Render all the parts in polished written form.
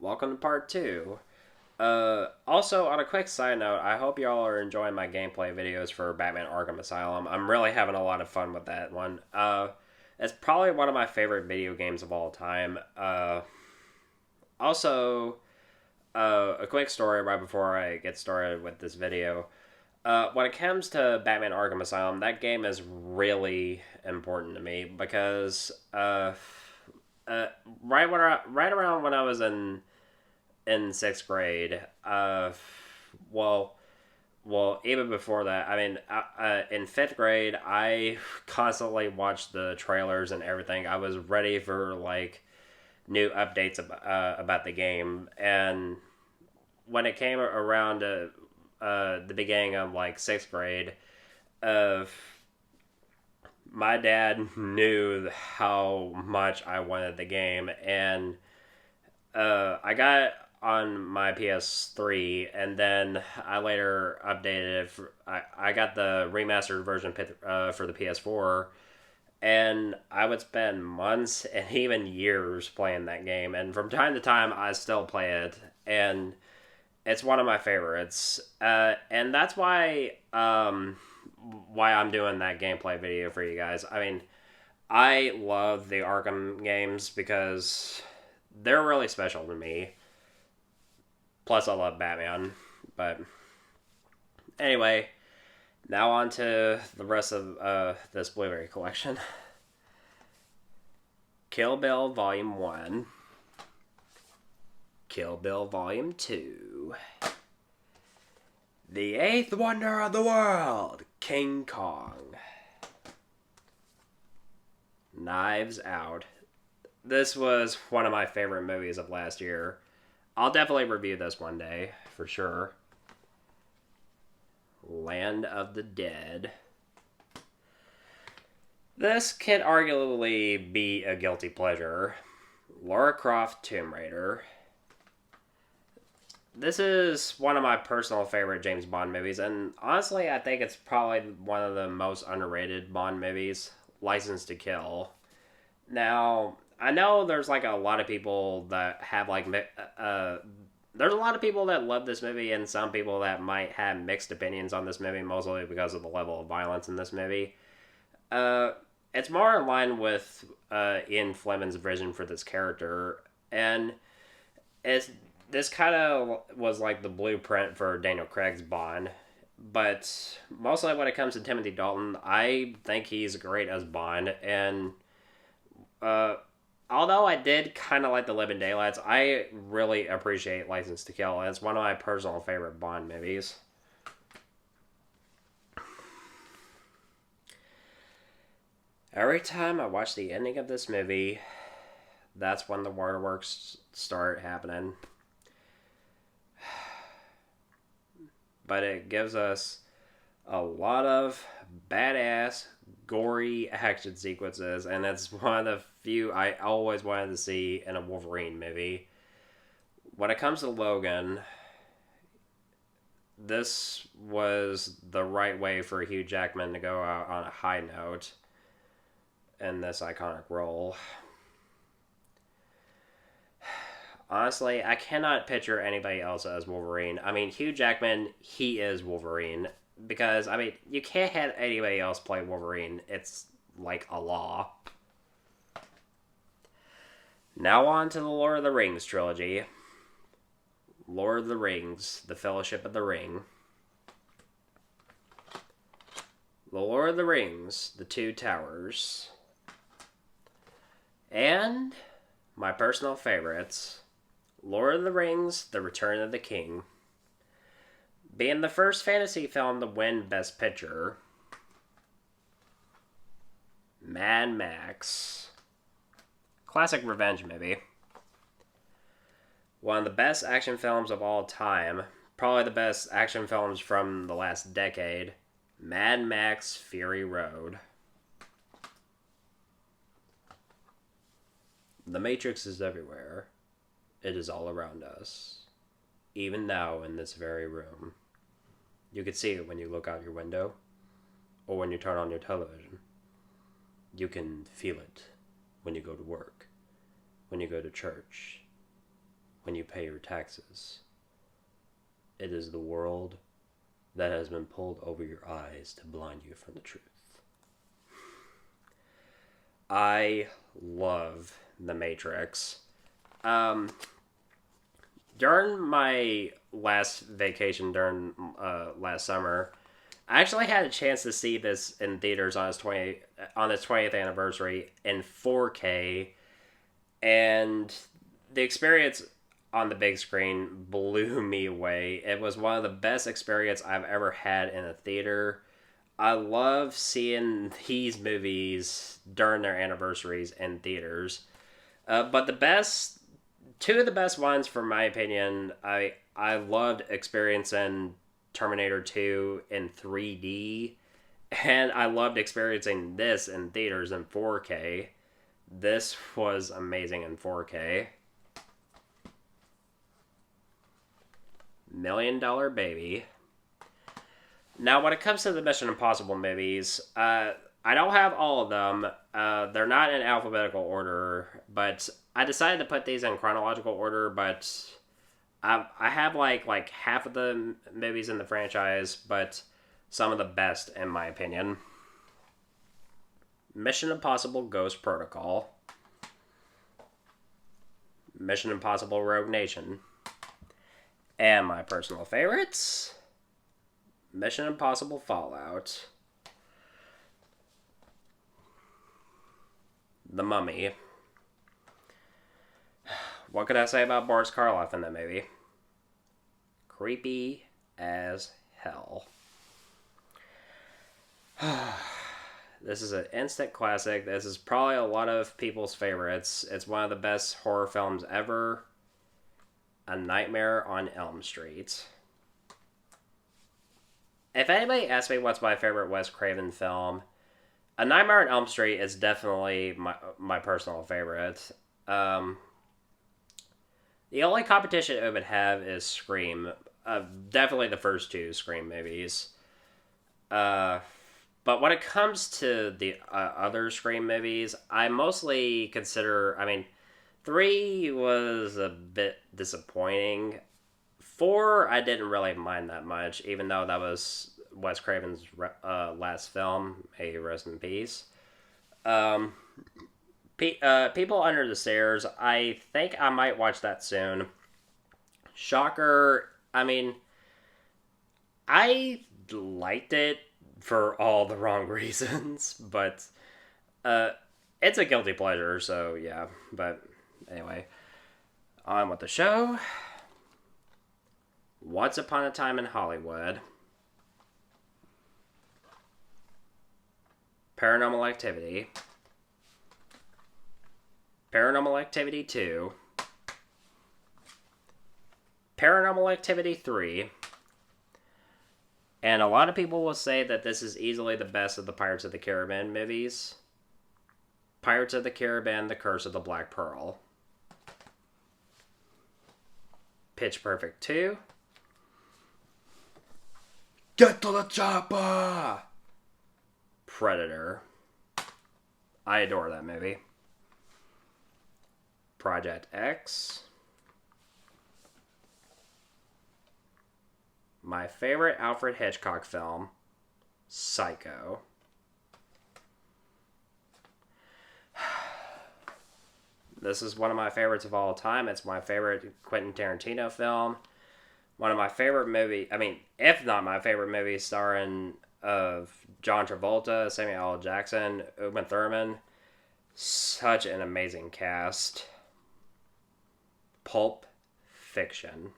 welcome to part 2. Also, on a quick side note, I hope y'all are enjoying my gameplay videos for Batman Arkham Asylum. I'm really having a lot of fun with that one. It's probably one of my favorite video games of all time. Also, a quick story right before I get started with this video. When it comes to Batman Arkham Asylum, that game is really important to me because right around when I was in sixth grade, well, even before that, I mean, in fifth grade, I constantly watched the trailers and everything. I was ready for like new updates about the game, and when it came around to the beginning of like sixth grade, of my dad knew how much I wanted the game, and I got it on my PS3, and then I later updated it. I got the remastered version for the PS4, and I would spend months and even years playing that game, and from time to time I still play it, and it's one of my favorites, and that's why I'm doing that gameplay video for you guys. I mean, I love the Arkham games because they're really special to me. Plus, I love Batman. But anyway, now on to the rest of this Blu-ray collection. Kill Bill Volume 1. Kill Bill Volume 2. The Eighth Wonder of the World, King Kong. Knives Out. This was one of my favorite movies of last year. I'll definitely review this one day, for sure. Land of the Dead. This can arguably be a guilty pleasure. Lara Croft Tomb Raider. This is one of my personal favorite James Bond movies, and honestly, I think it's probably one of the most underrated Bond movies, License to Kill. Now, I know there's like a lot of people that have like, there's a lot of people that love this movie, and some people that might have mixed opinions on this movie, mostly because of the level of violence in this movie. It's more in line with Ian Fleming's vision for this character, and this kind of was like the blueprint for Daniel Craig's Bond. But mostly when it comes to Timothy Dalton, I think he's great as Bond. And although I did kind of like The Living Daylights, I really appreciate License to Kill. It's one of my personal favorite Bond movies. Every time I watch the ending of this movie, that's when the waterworks start happening. But it gives us a lot of badass, gory action sequences, and it's one of the few I always wanted to see in a Wolverine movie. When it comes to Logan, this was the right way for Hugh Jackman to go out on a high note in this iconic role. Honestly, I cannot picture anybody else as Wolverine. I mean, Hugh Jackman, he is Wolverine. Because, I mean, you can't have anybody else play Wolverine. It's like a law. Now on to the Lord of the Rings trilogy. Lord of the Rings, The Fellowship of the Ring. The Lord of the Rings, The Two Towers. And my personal favorites, Lord of the Rings, The Return of the King. Being the first fantasy film to win Best Picture. Mad Max. Classic revenge movie. One of the best action films of all time. Probably the best action films from the last decade. Mad Max Fury Road. The Matrix is everywhere. It is all around us. Even now in this very room. You can see it when you look out your window. Or when you turn on your television. You can feel it when you go to work. When you go to church. when you pay your taxes. It is the world that has been pulled over your eyes to blind you from the truth. I love The Matrix. During my last vacation during last summer, I actually had a chance to see this in theaters on its 20th anniversary in 4K, and the experience on the big screen blew me away. It was one of the best experiences I've ever had in a theater. I love seeing these movies during their anniversaries in theaters. But two of the best ones, for my opinion, I loved experiencing Terminator 2 in 3D, and I loved experiencing this in theaters in 4K. This was amazing in 4K. $1 Million Baby. Now, when it comes to the Mission Impossible movies, I don't have all of them. They're not in alphabetical order, but I decided to put these in chronological order, but I have like half of the movies in the franchise, but some of the best, in my opinion. Mission Impossible Ghost Protocol. Mission Impossible Rogue Nation. And my personal favorites, Mission Impossible Fallout, The Mummy. What could I say about Boris Karloff in that movie? Creepy as hell. This is an instant classic. This is probably a lot of people's favorites. It's one of the best horror films ever. A Nightmare on Elm Street. If anybody asks me what's my favorite Wes Craven film, A Nightmare on Elm Street is definitely my personal favorite. The only competition it would have is Scream. Definitely the first two Scream movies. But when it comes to the other Scream movies, I mostly consider... 3 was a bit disappointing. 4, I didn't really mind that much, even though that was Wes Craven's last film. May he rest in peace. People Under the Stairs, I think I might watch that soon. Shocker, I liked it for all the wrong reasons, but it's a guilty pleasure, so yeah, but... Anyway, on with the show. Once Upon a Time in Hollywood. Paranormal Activity. Paranormal Activity 2. Paranormal Activity 3. And a lot of people will say that this is easily the best of the Pirates of the Caribbean movies. Pirates of the Caribbean, The Curse of the Black Pearl. Pitch Perfect 2. Get to the chopper! Predator. I adore that movie. Project X. My favorite Alfred Hitchcock film, Psycho. This is one of my favorites of all time. It's my favorite Quentin Tarantino film. One of my favorite movies, if not my favorite movie, starring of John Travolta, Samuel L. Jackson, Uma Thurman. Such an amazing cast. Pulp Fiction.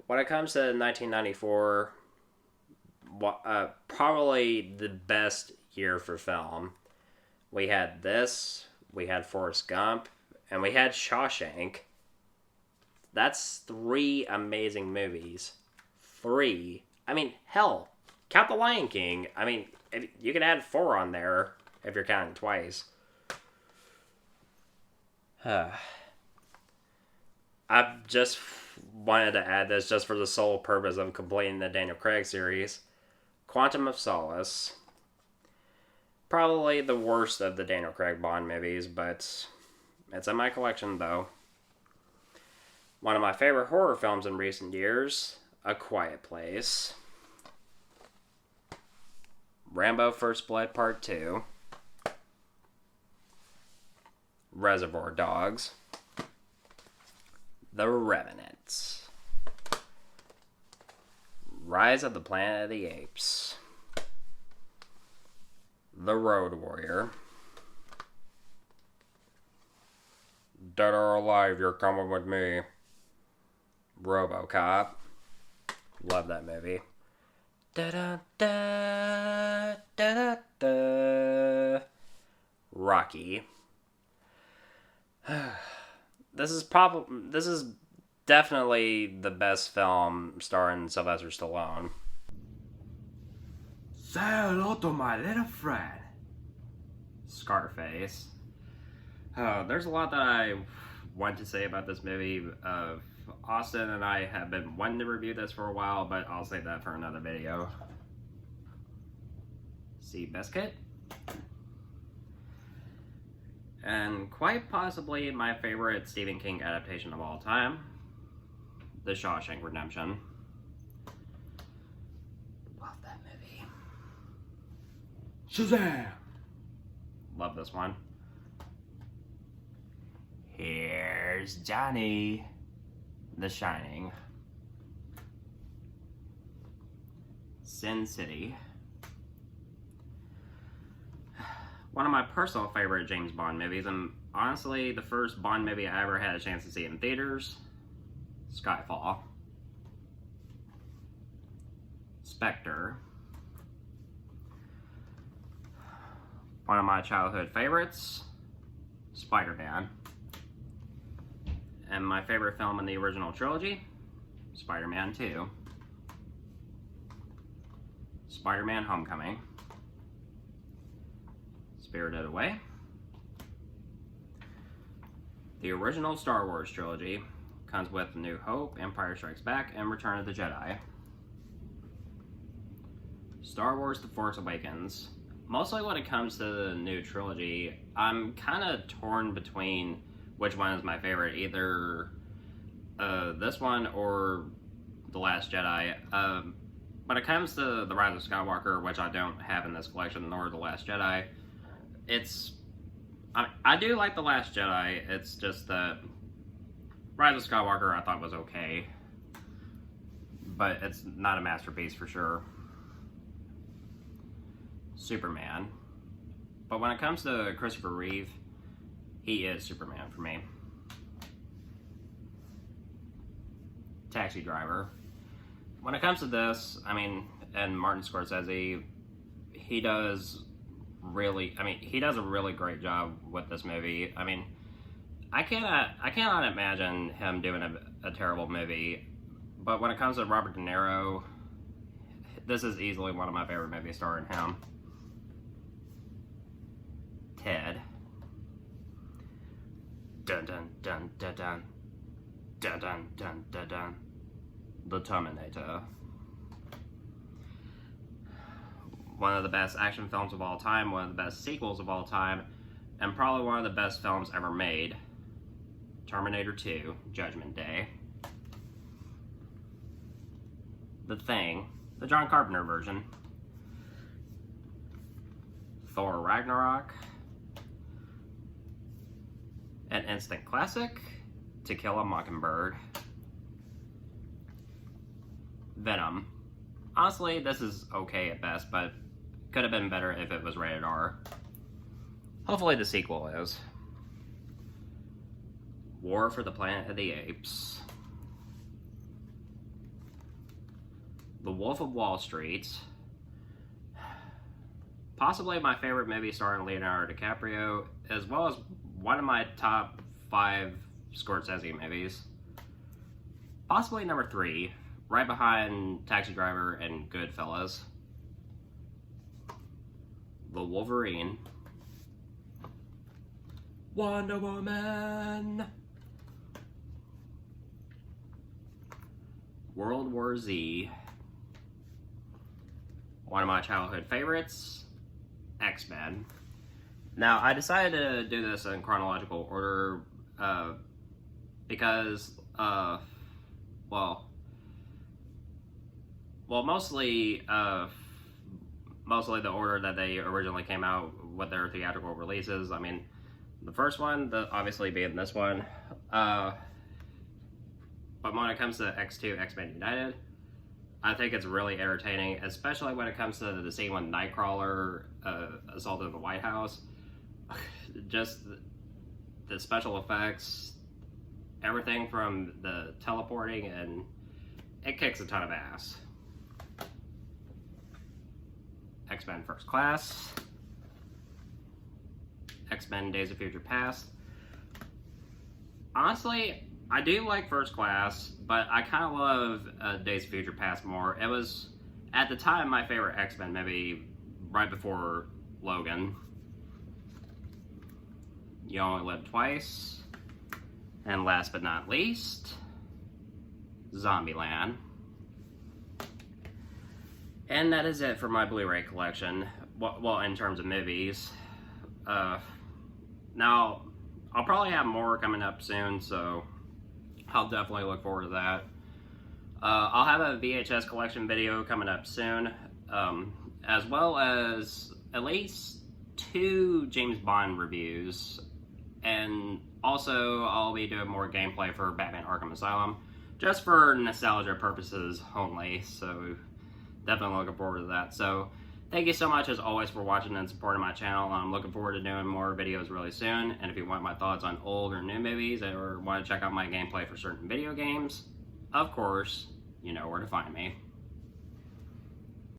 When it comes to 1994, probably the best year for film. We had this, we had Forrest Gump, and we had Shawshank. That's 3 amazing movies. 3. Hell, count The Lion King. You can add 4 on there if you're counting twice. I just wanted to add this just for the sole purpose of completing the Daniel Craig series. Quantum of Solace. Probably the worst of the Daniel Craig Bond movies, but it's in my collection, though. One of my favorite horror films in recent years, A Quiet Place. Rambo First Blood Part 2. Reservoir Dogs. The Revenant. Rise of the Planet of the Apes. The Road Warrior. Dead or alive, you're coming with me. RoboCop. Love that movie. Da-da-da, da-da-da. Rocky. This is definitely the best film starring Sylvester Stallone. Say hello to my little friend. Scarface. There's a lot that I want to say about this movie. Austin and I have been wanting to review this for a while, but I'll save that for another video. Seabiscuit. And quite possibly my favorite Stephen King adaptation of all time, The Shawshank Redemption. Love that movie. Shazam! Love this one. Here's Johnny. The Shining. Sin City. One of my personal favorite James Bond movies, and honestly the first Bond movie I ever had a chance to see in theaters, Skyfall. Spectre. One of my childhood favorites, Spider-Man. And my favorite film in the original trilogy, Spider-Man 2. Spider-Man Homecoming. Spirited Away. The original Star Wars trilogy comes with New Hope, Empire Strikes Back, and Return of the Jedi. Star Wars The Force Awakens. Mostly when it comes to the new trilogy, I'm kind of torn between which one is my favorite, either this one or The Last Jedi. When it comes to The Rise of Skywalker, which I don't have in this collection, nor The Last Jedi, I do like The Last Jedi. It's just that Rise of Skywalker I thought was okay, but it's not a masterpiece for sure. Superman. But when it comes to Christopher Reeve, he is Superman for me. Taxi Driver. When it comes to this, and Martin Scorsese, he does a really great job with this movie. I cannot imagine him doing a terrible movie. But when it comes to Robert De Niro, this is easily one of my favorite movies starring him. Ted. Dun dun dun dun dun. Dun dun dun dun dun. The Terminator. One of the best action films of all time, one of the best sequels of all time, and probably one of the best films ever made. Terminator 2, Judgment Day. The Thing, the John Carpenter version. Thor Ragnarok. An instant classic, To Kill a Mockingbird. Venom. Honestly, this is okay at best, but could have been better if it was rated R. Hopefully the sequel is. War for the Planet of the Apes. The Wolf of Wall Street. Possibly my favorite movie starring Leonardo DiCaprio, as well as one of my top 5 Scorsese movies. Possibly number 3, right behind Taxi Driver and Goodfellas. The Wolverine. Wonder Woman. World War Z. One of my childhood favorites, X-Men. Now, I decided to do this in chronological order because, well, mostly the order that they originally came out with their theatrical releases. I mean, the first one, obviously being this one, but when it comes to X2, X-Men United, I think it's really entertaining, especially when it comes to the scene when Nightcrawler assaulted the White House. Just the special effects, everything from the teleporting, and it kicks a ton of ass. X-Men First Class, X-Men Days of Future Past. Honestly, I do like First Class, but I kind of love Days of Future Past more. It was, at the time, my favorite X-Men, maybe right before Logan. You Only Live Twice. And last but not least, Zombieland. And that is it for my Blu-ray collection. Well, in terms of movies. Now, I'll probably have more coming up soon, so I'll definitely look forward to that. I'll have a VHS collection video coming up soon, as well as at least 2 James Bond reviews. And also, I'll be doing more gameplay for Batman Arkham Asylum, just for nostalgia purposes only, so definitely looking forward to that. So, thank you so much as always for watching and supporting my channel. I'm looking forward to doing more videos really soon. And if you want my thoughts on old or new movies, or want to check out my gameplay for certain video games, of course, you know where to find me.